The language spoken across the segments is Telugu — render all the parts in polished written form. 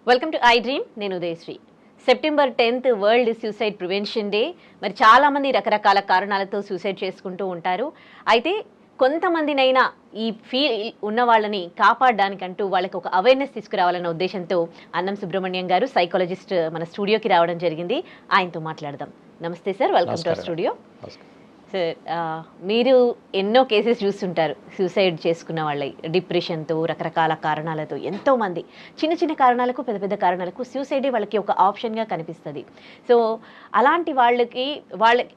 Welcome to I dream. నేను Udayasri. September 10th world suicide prevention day. మరి చాలామంది రకరకాల కారణాలతో సూసైడ్ చేసుకుంటూ ఉంటారు. అయితే కొంతమందినైనా ఈ ఫీల్ ఉన్న వాళ్ళని కాపాడడానికంటూ వాళ్ళకి ఒక అవేర్నెస్ తీసుకురావాలన్న ఉద్దేశంతో అన్నం సుబ్రహ్మణ్యం గారు సైకాలజిస్ట్ మన స్టూడియోకి రావడం జరిగింది. ఆయనతో మాట్లాడదాం. నమస్తే sir, welcome to our studio. Sir, మీరు ఎన్నో కేసెస్ చూస్తుంటారు సూసైడ్ చేసుకున్న వాళ్ళై, డిప్రెషన్తో, రకరకాల కారణాలతో. ఎంతోమంది చిన్న చిన్న కారణాలకు, పెద్ద పెద్ద కారణాలకు సూసైడే వాళ్ళకి ఒక ఆప్షన్గా కనిపిస్తుంది. సో అలాంటి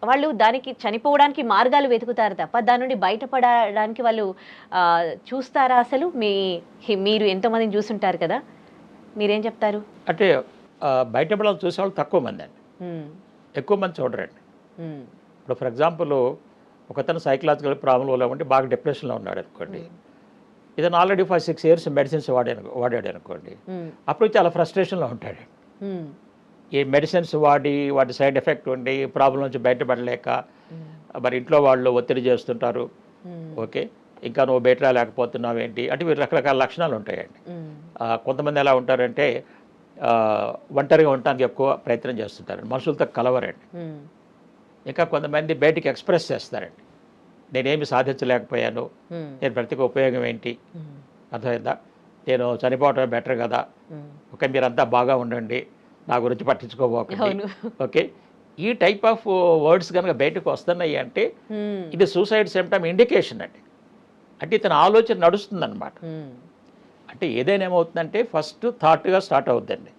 వాళ్ళు దానికి చనిపోవడానికి మార్గాలు వెతుకుతారు తప్ప దాని నుండి బయటపడడానికి వాళ్ళు చూస్తారా? అసలు మీరు ఎంతోమందిని చూస్తుంటారు కదా, మీరేం చెప్తారు? అంటే బయటపడాలని చూసేవాళ్ళు తక్కువ మంది అండి, ఎక్కువ మంది చూడరండి. ఇప్పుడు ఫర్ ఎగ్జాంపుల్ ఒకతను సైకలాజికల్ ప్రాబ్లంలో ఉండి బాగా డిప్రెషన్లో ఉన్నాడు అనుకోండి, ఇతను ఆల్రెడీ 5-6 years మెడిసిన్స్ వాడాడు అనుకోండి, అప్పుడు చాలా ఫ్రస్ట్రేషన్లో ఉంటాడు. ఈ మెడిసిన్స్ వాటి సైడ్ ఎఫెక్ట్ ఉండి ప్రాబ్లం నుంచి బయటపడలేక మరి ఇంట్లో వాళ్ళు ఒత్తిడి చేస్తుంటారు. ఓకే, ఇంకా నువ్వు బయట రాలేకపోతున్నావు ఏంటి అంటే వీరు రకరకాల లక్షణాలు ఉంటాయండి. కొంతమంది ఎలా ఉంటారంటే ఒంటరిగా ఉండటానికి ఎక్కువ ప్రయత్నం చేస్తుంటారు, మనుషులతో కలవరండి. ఇంకా కొంతమంది బయటికి ఎక్స్ప్రెస్ చేస్తారండి, నేనేమి సాధించలేకపోయాను, నేను బ్రతికి ఉపయోగం ఏంటి, అర్థమైందా, నేను చనిపోవటం బెటర్ కదా, ఓకే మీరంతా బాగా ఉండండి, నా గురించి పట్టించుకోబోకండి. ఓకే, ఈ టైప్ ఆఫ్ వర్డ్స్ కనుక బయటకు వస్తున్నాయి అంటే ఇది సూసైడ్ సిమ్టమ్ ఇండికేషన్ అండి. అంటే ఇతని ఆలోచన నడుస్తుందన్నమాట. అంటే ఏదైనా ఏమవుతుందంటే ఫస్ట్ థాట్గా స్టార్ట్ అవుతుందండి,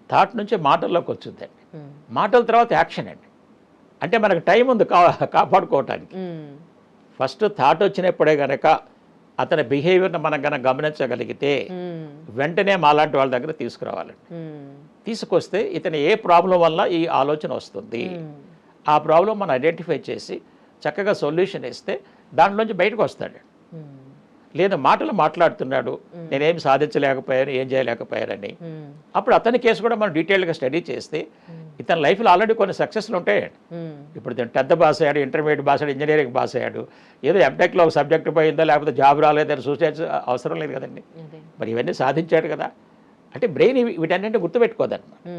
థాట్ నుంచి మాటల్లోకి వచ్చిందండి, మాటల తర్వాత యాక్షన్ అండి. అంటే మనకు టైం ఉంది కాపాడుకోవటానికి. ఫస్ట్ థాట్ వచ్చినప్పుడే కనుక అతని బిహేవియర్ని మనం కనుక గమనించగలిగితే వెంటనే మాలాంటి వాళ్ళ దగ్గర తీసుకురావాలండి. తీసుకొస్తే ఇతని ఏ ప్రాబ్లం వల్ల ఈ ఆలోచన వస్తుంది, ఆ ప్రాబ్లం మనం ఐడెంటిఫై చేసి చక్కగా సొల్యూషన్ ఇస్తే దాంట్లోంచి బయటకు వస్తాడు. లేదా మాటలు మాట్లాడుతున్నాడు, నేనేం సాధించలేకపోయాను, ఏం చేయలేకపోయానని, అప్పుడు అతని కేసు కూడా మనం డీటెయిల్గా స్టడీ చేస్తే ఇతని లైఫ్లో ఆల్రెడీ కొన్ని సక్సెస్లు ఉంటాయండి. ఇప్పుడు 10th పాస్ అయ్యాడు, ఇంటర్మీడియట్ పాస్ అయ్యాడు, ఇంజనీరింగ్ పాస్ అయ్యాడు, ఏదో ఎంటెక్లో ఒక సబ్జెక్ట్ పోయిందో లేకపోతే జాబ్ రాలేదని సూసైడ్ అవసరం లేదు కదండి. మరి ఇవన్నీ సాధించాడు కదా. అంటే బ్రెయిన్ వీటన్నింటి గుర్తుపెట్టుకోదన్నమాట,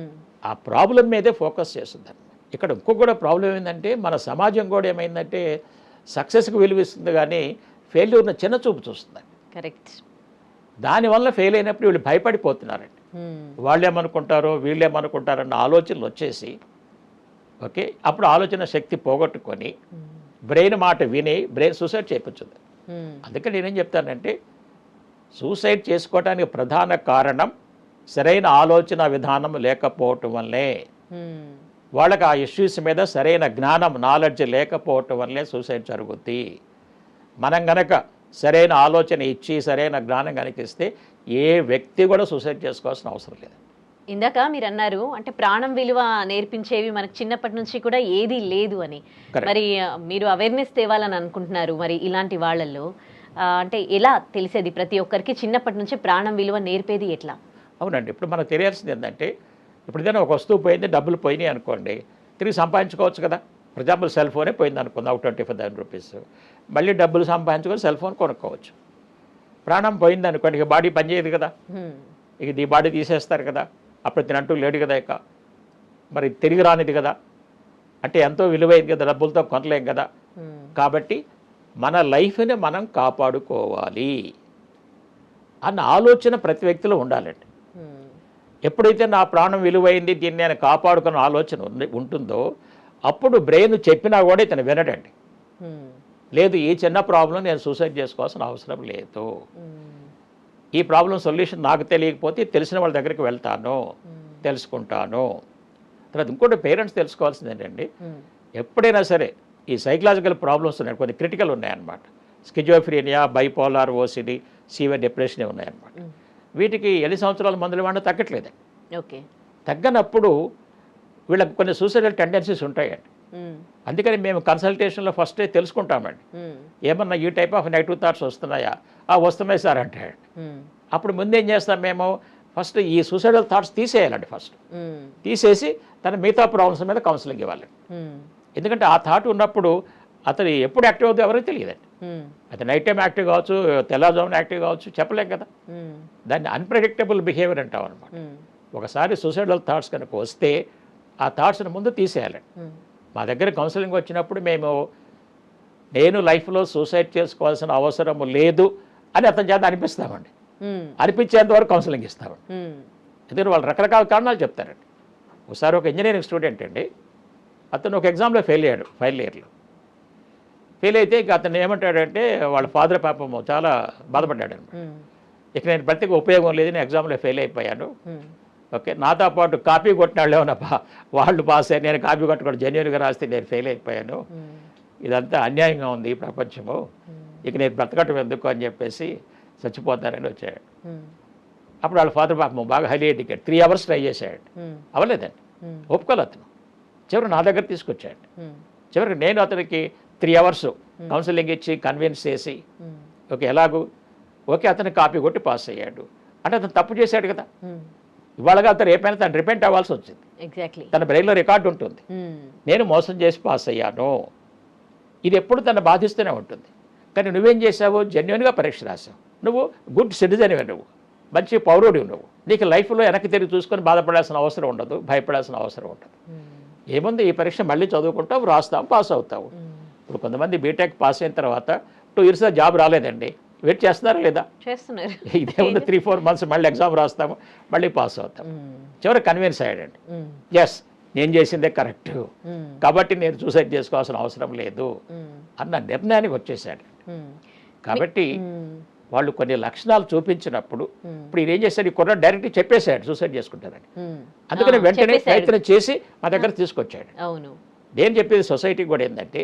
ఆ ప్రాబ్లం మీదే ఫోకస్ చేస్తుంది. ఇక్కడ ఇంకొక కూడా ప్రాబ్లం ఏంటంటే మన సమాజం కూడా ఏమైందంటే సక్సెస్కి విలువిస్తుంది కానీ ఫెయిల్యూర్ని చిన్న చూపు చూస్తుందండి. కరెక్ట్. దానివల్ల ఫెయిల్ అయినప్పుడు వీళ్ళు భయపడిపోతున్నారండి. వాళ్ళేమనుకుంటారో వీళ్ళేమనుకుంటారన్న ఆలోచనలు వచ్చేసి ఓకే అప్పుడు ఆలోచన శక్తి పోగొట్టుకొని బ్రెయిన్ మాట విని సూసైడ్ చేయించుంది. అందుకే నేనేం చెప్తానంటే సూసైడ్ చేసుకోవడానికి ప్రధాన కారణం సరైన ఆలోచన విధానం లేకపోవటం వల్లే, వాళ్ళకి ఆ ఇష్యూస్ మీద సరైన జ్ఞానం నాలెడ్జ్ లేకపోవటం వల్లే సూసైడ్ జరుగుద్ది. మనం గనక సరైన ఆలోచన ఇచ్చి సరైన జ్ఞానం కనిపిస్తే ఏ వ్యక్తి కూడా సూసైడ్ చేసుకోవాల్సిన అవసరం లేదు. ఇందాక మీరు అన్నారు అంటే ప్రాణం విలువ నేర్పించేవి మనకు చిన్నప్పటి నుంచి కూడా ఏది లేదు అని. మరి మీరు అవేర్నెస్ తేవాలని అనుకుంటున్నారు, మరి ఇలాంటి వాళ్ళల్లో అంటే ఎలా తెలిసేది ప్రతి ఒక్కరికి చిన్నప్పటి నుంచి ప్రాణం విలువ నేర్పేది ఎట్లా? అవునండి, ఇప్పుడు మనకు తెలియాల్సింది ఏంటంటే ఇప్పుడు ఏదైనా ఒక వస్తువు పోయింది, డబ్బులు పోయినాయి అనుకోండి, తిరిగి సంపాదించుకోవచ్చు కదా. ఫర్ ఎగ్జాంపుల్ సెల్ ఫోనే పోయింది అనుకుందాం, ఒక 25,000 రూపీస్, మళ్ళీ డబ్బులు సంపాదించుకొని సెల్ ఫోన్ కొనుక్కోవచ్చు. ప్రాణం పోయింది అనుకోండి, ఇక బాడీ పనిచేయదు కదా, ఇక ఈ బాడీ తీసేస్తారు కదా, అప్పుడు తినంటూ లేడు కదా, ఇక మరి తిరిగి రానిది కదా, అంటే ఎంతో విలువైంది కదా, డబ్బులతో కొనలేం కదా. కాబట్టి మన లైఫ్ని మనం కాపాడుకోవాలి అన్న ఆలోచన ప్రతి వ్యక్తిలో ఉండాలండి. ఎప్పుడైతే నా ప్రాణం విలువైంది, దీన్ని నేను కాపాడుకున్న ఆలోచన ఉంటుందో అప్పుడు బ్రెయిన్ చెప్పినా కూడా ఇతను వినడండి. లేదు ఈ చిన్న ప్రాబ్లం నేను సూసైడ్ చేసుకోవాల్సిన అవసరం లేదు, ఈ ప్రాబ్లం సొల్యూషన్ నాకు తెలియకపోతే తెలిసిన వాళ్ళ దగ్గరికి వెళ్తాను, తెలుసుకుంటాను. తర్వాత ఇంకోటి పేరెంట్స్ తెలుసుకోవాల్సింది ఏంటండి, ఎప్పుడైనా సరే ఈ సైకలాజికల్ ప్రాబ్లమ్స్ ఉన్నాయి, కొన్ని క్రిటికల్ ఉన్నాయన్నమాట, schizophrenia, bipolar, OCD, severe depression ఉన్నాయన్నమాట. వీటికి 8 సంవత్సరాల మందులు వాడినా తగ్గట్లేదండి. ఓకే, తగ్గనప్పుడు వీళ్ళకి కొన్ని సూసైడల్ టెండెన్సీస్ ఉంటాయండి. అందుకని మేము కన్సల్టేషన్లో ఫస్టే తెలుసుకుంటామండి, ఏమన్నా ఈ టైప్ ఆఫ్ నెగిటివ్ థాట్స్ వస్తున్నాయా, వస్తున్నాయి సార్ అంటే అప్పుడు ముందేం చేస్తాం మేము, ఫస్ట్ ఈ సూసైడల్ థాట్స్ తీసేయాలండి. ఫస్ట్ తీసేసి తన మిగతా ప్రాబ్లమ్స్ మీద కౌన్సిలింగ్ ఇవ్వాలండి. ఎందుకంటే ఆ థాట్ ఉన్నప్పుడు అతను ఎప్పుడు యాక్టివ్ అవుతుందో ఎవరికి తెలియదండి. అది నైట్ టైం యాక్టివ్ కావచ్చు, తెల్లవారుజామున యాక్టివ్ కావచ్చు, చెప్పలేం కదా. దాన్ని అన్ప్రెడిక్టబుల్ బిహేవియర్ అంటాం అనమాట. ఒకసారి సూసైడల్ థాట్స్ కనుక వస్తే ఆ థాట్స్ని ముందు తీసేయాలి. మా దగ్గర కౌన్సిలింగ్ వచ్చినప్పుడు నేను లైఫ్లో సూసైడ్ చేసుకోవాల్సిన అవసరం లేదు అని అతని చేత అనిపిస్తామండి. అనిపించేంత వరకు కౌన్సిలింగ్ ఇస్తామండి. ఎందుకంటే వాళ్ళు రకరకాల కారణాలు చెప్తారండి. ఒకసారి ఒక ఇంజనీరింగ్ స్టూడెంట్ అండి, అతను ఒక ఎగ్జామ్లో ఫెయిల్ అయ్యాడు, ఫైనల్ ఇయర్లో. ఫెయిల్ అయితే ఇక అతను ఏమంటాడంటే వాళ్ళ ఫాదర్ పాపము చాలా బాధపడ్డాడు అనమాట. ఇక నేను ప్రతికి ఉపయోగం లేదు, నేను ఎగ్జామ్లో ఫెయిల్ అయిపోయాను. ఓకే, నాతో పాటు కాపీ కొట్టిన వాళ్ళు ఏమన్నా వాళ్ళు పాస్ అయ్యారు, నేను కాపీ కొట్టుకోవడం జెన్యూన్గా రాస్తే నేను ఫెయిల్ అయిపోయాను. ఇదంతా అన్యాయంగా ఉంది ఈ ప్రపంచము, ఇక నేను బ్రతకటం ఎందుకు అని చెప్పేసి చచ్చిపోతానని వచ్చాడు. అప్పుడు వాళ్ళ ఫాదర్ పాపం బాగా హైలీ ఎడ్యుకేట్ 3 hours ట్రై చేశాడు, అవ్వలేదండి. ఒప్పుకోలేదు అతను. చివరికి నా దగ్గర తీసుకొచ్చాడు. చివరికి నేను అతనికి 3 hours కౌన్సిలింగ్ ఇచ్చి కన్విన్స్ చేసి ఓకే ఎలాగూ ఓకే అతను కాపీ కొట్టి పాస్ అయ్యాడు. అంటే అతను తప్పు చేశాడు కదా, ఇవాళగా అతను రేపైనా తను రిపెంట్ అవ్వాల్సి వచ్చింది. ఎగ్జాక్ట్లీ తన బ్రెయిన్లో రికార్డు ఉంటుంది, నేను మోసం చేసి పాస్ అయ్యాను. ఇది ఎప్పుడు తను బాధిస్తూనే ఉంటుంది. కానీ నువ్వేం చేసావు, జెన్యున్గా పరీక్ష రాసావు, నువ్వు గుడ్ సిటిజన్వే, నువ్వు మంచి పౌరుడివి, నువ్వు నీకు లైఫ్లో వెనక్కి తిరిగి చూసుకొని బాధపడాల్సిన అవసరం ఉండదు, భయపడాల్సిన అవసరం ఉండదు. ఏముంది, ఈ పరీక్ష మళ్ళీ చదువుకుంటావు, రాస్తావు, పాస్ అవుతావు. ఇప్పుడు కొంతమంది బీటెక్ పాస్ అయిన తర్వాత 2 years జాబ్ రాలేదండి, వెయిట్ చేస్తున్నారా లేదా? చేస్తున్నారు. ఇదేముంది 3-4 months మళ్ళీ ఎగ్జామ్ రాస్తాము, మళ్ళీ పాస్ అవుతాం. చివరికి కన్విన్స్ అయ్యాడండి, ఎస్ నేను చేసిందే కరెక్ట్, కాబట్టి నేను సూసైడ్ చేసుకోవాల్సిన అవసరం లేదు అన్న నిర్ణయానికి వచ్చేసాడు. కాబట్టి వాళ్ళు కొన్ని లక్షణాలు చూపించినప్పుడు ఇప్పుడు ఈయన ఏం చేశాడు, ఈ కుర్రాడు డైరెక్ట్ చెప్పేశాడు సూసైడ్ చేసుకుంటారని. అందుకని వెంటనే ప్రయత్నం చేసి మా దగ్గర తీసుకొచ్చాడు. అవును, నేను చెప్పేది సొసైటీకి కూడా ఏంటంటే,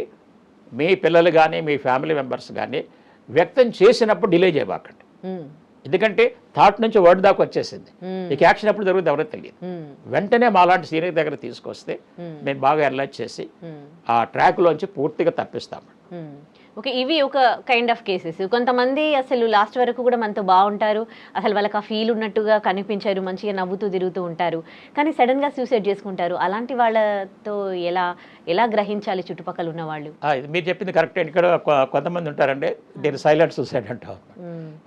మీ పిల్లలు కానీ మీ ఫ్యామిలీ మెంబర్స్ కానీ వ్యక్తం చేసినప్పుడు డిలే చేయబాకండి. ఎందుకంటే థాట్ నుంచి వర్డ్ దాకా వచ్చేసింది, ఇక యాక్షన్ ఎప్పుడు జరుగుతుంది ఎవరో తెలియదు. వెంటనే మాలాంటి సీనియర్ దగ్గర తీసుకొస్తే మేము బాగా అనలైజ్ చేసి ఆ ట్రాక్లోంచి పూర్తిగా తప్పిస్తాము. ఓకే, ఇవి ఒక కైండ్ ఆఫ్ కేసెస్. కొంతమంది అసలు లాస్ట్ వరకు కూడా మనతో బాగుంటారు, అసలు వాళ్ళకి ఆ ఫీల్ ఉన్నట్టుగా కనిపించారు, మంచిగా నవ్వుతూ తిరుగుతూ ఉంటారు, కానీ సడన్గా సూసైడ్ చేసుకుంటారు. అలాంటి వాళ్ళతో ఎలా గ్రహించాలి చుట్టుపక్కల ఉన్న వాళ్ళు? మీరు చెప్పింది కరెక్ట్. ఇక్కడ కొంతమంది ఉంటారండి, దీన్ని సైలెంట్ సూసైడ్ అంటారు,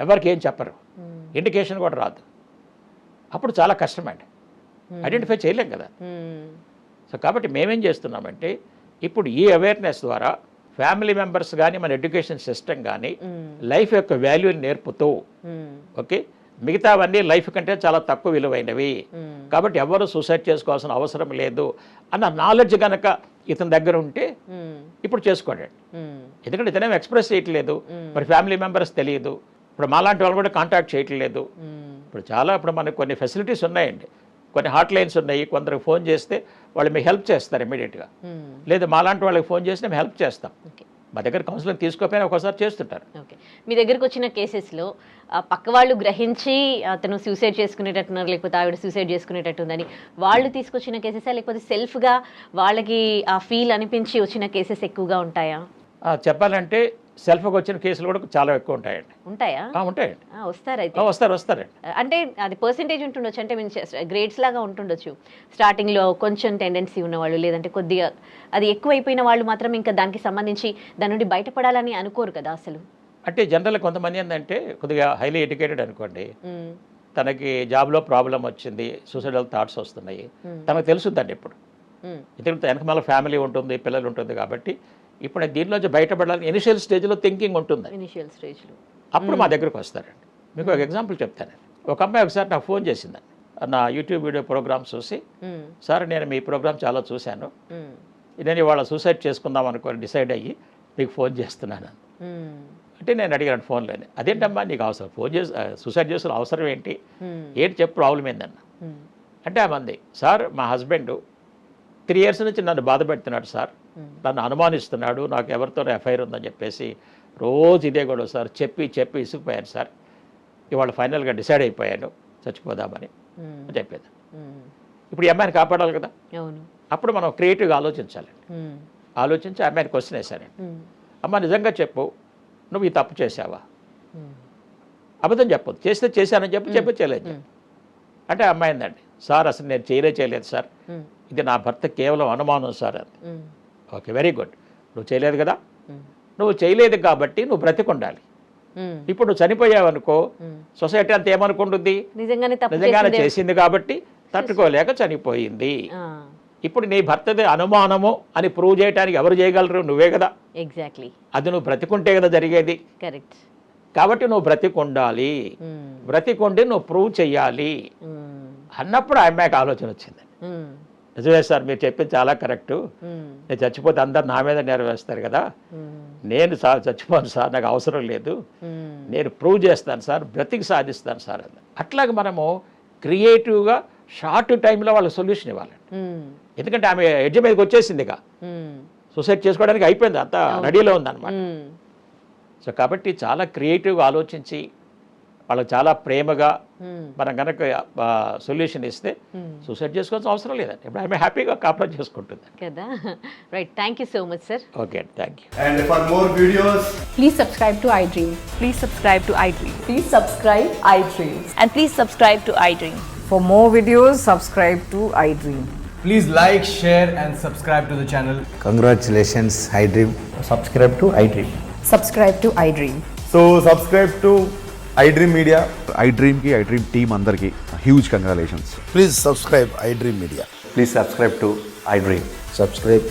ఎవరికి ఏం చెప్పరు, ఇండికేషన్ కూడా రాదు. అప్పుడు చాలా కష్టమండి, ఐడెంటిఫై చేయలేం కదా. సో కాబట్టి మేమేం చేస్తున్నామంటే, ఇప్పుడు ఈ అవేర్నెస్ ద్వారా ఫ్యామిలీ మెంబర్స్ కానీ మన ఎడ్యుకేషన్ సిస్టమ్ కానీ లైఫ్ యొక్క వాల్యూని నేర్పుతూ, ఓకే మిగతావన్నీ లైఫ్ కంటే చాలా తక్కువ విలువైనవి, కాబట్టి ఎవరు సూసైడ్ చేసుకోవాల్సిన అవసరం లేదు అన్న నాలెడ్జ్ కనుక ఇతని దగ్గర ఉంటే ఇప్పుడు చేసుకోండి. ఎందుకంటే ఇతనేం ఎక్స్ప్రెస్ చేయట్లేదు, మరి ఫ్యామిలీ మెంబర్స్ తెలియదు, ఇప్పుడు మాలాంటి వాళ్ళు కూడా కాంటాక్ట్ చేయట్లేదు. ఇప్పుడు మనకు కొన్ని ఫెసిలిటీస్ ఉన్నాయండి, కొన్ని హాట్ లైన్స్ ఉన్నాయి, కొందరికి ఫోన్ చేస్తే వాళ్ళు మీకు హెల్ప్ చేస్తారు ఇమీడియట్గా. లేదు మాలాంటి వాళ్ళకి ఫోన్ చేసి మేము హెల్ప్ చేస్తాం. మా దగ్గర కౌన్సిలింగ్ తీసుకోకపోయినా ఒకసారి చేస్తుంటారు. ఓకే, మీ దగ్గరకు వచ్చిన కేసెస్లో పక్క వాళ్ళు గ్రహించి అతను సూసైడ్ చేసుకునేటట్టున్నారు, లేకపోతే ఆవిడ సూసైడ్ చేసుకునేటట్టుందని వాళ్ళు తీసుకొచ్చిన కేసెసా, లేకపోతే సెల్ఫ్గా వాళ్ళకి ఆ ఫీల్ అనిపించి వచ్చిన కేసెస్ ఎక్కువగా ఉంటాయా? చెప్పాలంటే సెల్ఫ్గా వచ్చిన కేసులు కూడా చాలా ఎక్కువ ఉంటాయండి. ఉంటాయా? ఉంటాయండి. వస్తారండి. అంటే అది పర్సెంటేజ్ ఉంటుండొచ్చు, అంటే మీన్స్ గ్రేడ్స్ లాగా ఉంటుండొచ్చు. స్టార్టింగ్లో కొంచెం టెండెన్సీ ఉన్నవాళ్ళు, లేదంటే కొద్దిగా అది ఎక్కువైపోయిన వాళ్ళు మాత్రం ఇంకా దానికి సంబంధించి దాని నుండి బయటపడాలని అనుకోరు కదా అసలు. అంటే జనరల్గా కొంతమంది ఏంటంటే కొద్దిగా హైలీ ఎడ్యుకేటెడ్ అనుకోండి, తనకి జాబ్లో ప్రాబ్లం వచ్చింది, సూసైడల్ థాట్స్ వస్తున్నాయి, తనకు తెలుసుద్దండి. ఇప్పుడు ఎందుకంటే వెనక మళ్ళీ ఫ్యామిలీ ఉంటుంది, పిల్లలు ఉంటుంది, కాబట్టి ఇప్పుడు దీనిలోంచి బయటపడాలని ఇనిషియల్ స్టేజ్లో థింకింగ్ ఉంటుంది. ఇనిషియల్ స్టేజ్లో అప్పుడు మా దగ్గరకు వస్తారండి. మీకు ఒక ఎగ్జాంపుల్ చెప్తానండి. ఒక అమ్మాయి ఒకసారి నాకు ఫోన్ చేసిందండి, నా యూట్యూబ్ వీడియో ప్రోగ్రామ్స్ చూసి, సార్ నేను మీ ప్రోగ్రామ్ చాలా చూశాను, నేను ఇవాళ సూసైడ్ చేసుకుందాం అనుకొని డిసైడ్ అయ్యి మీకు ఫోన్ చేస్తున్నాను. అంటే నేను అడిగాను ఫోన్లోనే, అదేంటమ్మా నీకు అవసరం ఫోన్ చేసి సూసైడ్ చేసుకున్న అవసరం ఏంటి చెప్పు, ప్రాబ్లం ఏందన్న. అంటే ఆ మంది, సార్ మా హస్బెండ్ 3 years నుంచి నన్ను బాధ పెడుతున్నాడు సార్, నన్ను అనుమానిస్తున్నాడు, నాకు ఎవరితోనో ఎఫ్ఐఆర్ ఉందని చెప్పేసి రోజు ఇదే కూడా సార్ చెప్పి ఇసుకుపోయాను సార్, ఇవాళ ఫైనల్గా డిసైడ్ అయిపోయాను చచ్చిపోదామని చెప్పేది. ఇప్పుడు ఈ అమ్మాయిని కాపాడాలి కదా. అప్పుడు మనం క్రియేటివ్గా ఆలోచించాలి. ఆలోచించి అమ్మాయిని క్వశ్చన్ వేశానండి, అమ్మ నిజంగా చెప్పు, నువ్వు ఈ తప్పు చేసావా? అబద్ధం చెప్పొద్దు, చేస్తే చేశానని చెప్పి చేయలేదు. అంటే అమ్మాయి అందండి, సార్ అసలు నేను చేయలేదు సార్, ఇది నా భర్త కేవలం అనుమానం సార్ అంది. ఓకే, వెరీ గుడ్, నువ్వు చేయలేదు కదా, నువ్వు చేయలేదు కాబట్టి నువ్వు బ్రతికుండాలి. ఇప్పుడు నువ్వు చనిపోయావు అనుకో, సొసైటీ అంతా ఏమనుకుంటుంది, నిజంగానే చేసింది కాబట్టి తట్టుకోలేక చనిపోయింది. ఆ, ఇప్పుడు నీ భర్తది అనుమానము అని ప్రూవ్ చేయడానికి ఎవరు చేయగలరు? నువ్వే కదా. ఎగ్జాక్ట్లీ, అది నువ్వు బ్రతికుంటే కదా జరిగేది. కరెక్ట్. కాబట్టి నువ్వు బ్రతికుండాలి, బ్రతికుండి నువ్వు ప్రూవ్ చెయ్యాలి అన్నప్పుడు ఆ అమ్మాయికి ఆలోచన వచ్చింది. నిజమే సార్, మీరు చెప్పింది చాలా కరెక్టు. నేను చచ్చిపోతే అందరు నా మీద నెరవేస్తారు కదా, నేను సార్ చచ్చిపోను సార్, నాకు అవసరం లేదు, నేను ప్రూవ్ చేస్తాను సార్, బ్రతికి సాధిస్తాను సార్ అని. అట్లాగే మనము క్రియేటివ్గా షార్ట్ టైంలో వాళ్ళ సొల్యూషన్ ఇవ్వాలి. ఎందుకంటే ఆమె ఎడ్జ్ మీదకి వచ్చేసింది ఇక, సూసైడ్ చేసుకోవడానికి అయిపోయింది, అంతా రెడీలో ఉందన్నమాట. సో కాబట్టి చాలా క్రియేటివ్గా ఆలోచించి వాళ్ళకి చాలా ప్రేమగా మనం కనుక సొల్యూషన్ ఇస్తే సూసైడ్ చేసుకోవాల్సిన అవసరం లేదండి. ఇప్పుడు ఆమె హ్యాపీగా కాపురం చేసుకుంటుంది కదా. Right, thank you so much sir. Okay, thank you. And for more videos, Please subscribe to iDream. Please subscribe to iDream. Please subscribe iDream. And please subscribe to iDream. For more videos, subscribe to iDream. please like, share, and subscribe to the channel. Congratulations, iDream. subscribe to iDream. Subscribe to iDream. So subscribe to iDream Media. iDream की iDream team अंदर की huge congratulations. Please subscribe iDream Media. Please subscribe to iDream. Subscribe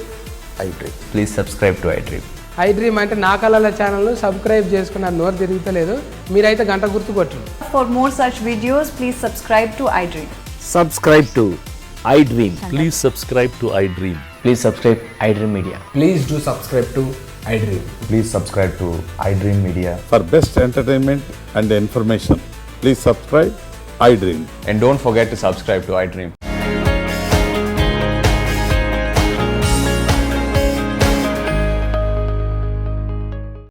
iDream. Please subscribe to iDream. iDream అంటే నా కళల ఛానల్ను సబ్స్క్రైబ్ చేసుకున్న నోరు తిరుగుతలేదు, మీరైతే గంట గుర్తు కొట్టండి. For more such videos, please subscribe to iDream. Subscribe to iDream. Please subscribe to iDream. Please subscribe iDream Media. Please do subscribe to iDream. Please subscribe to iDream Media. For best entertainment and information, please subscribe iDream. And don't forget to subscribe to iDream.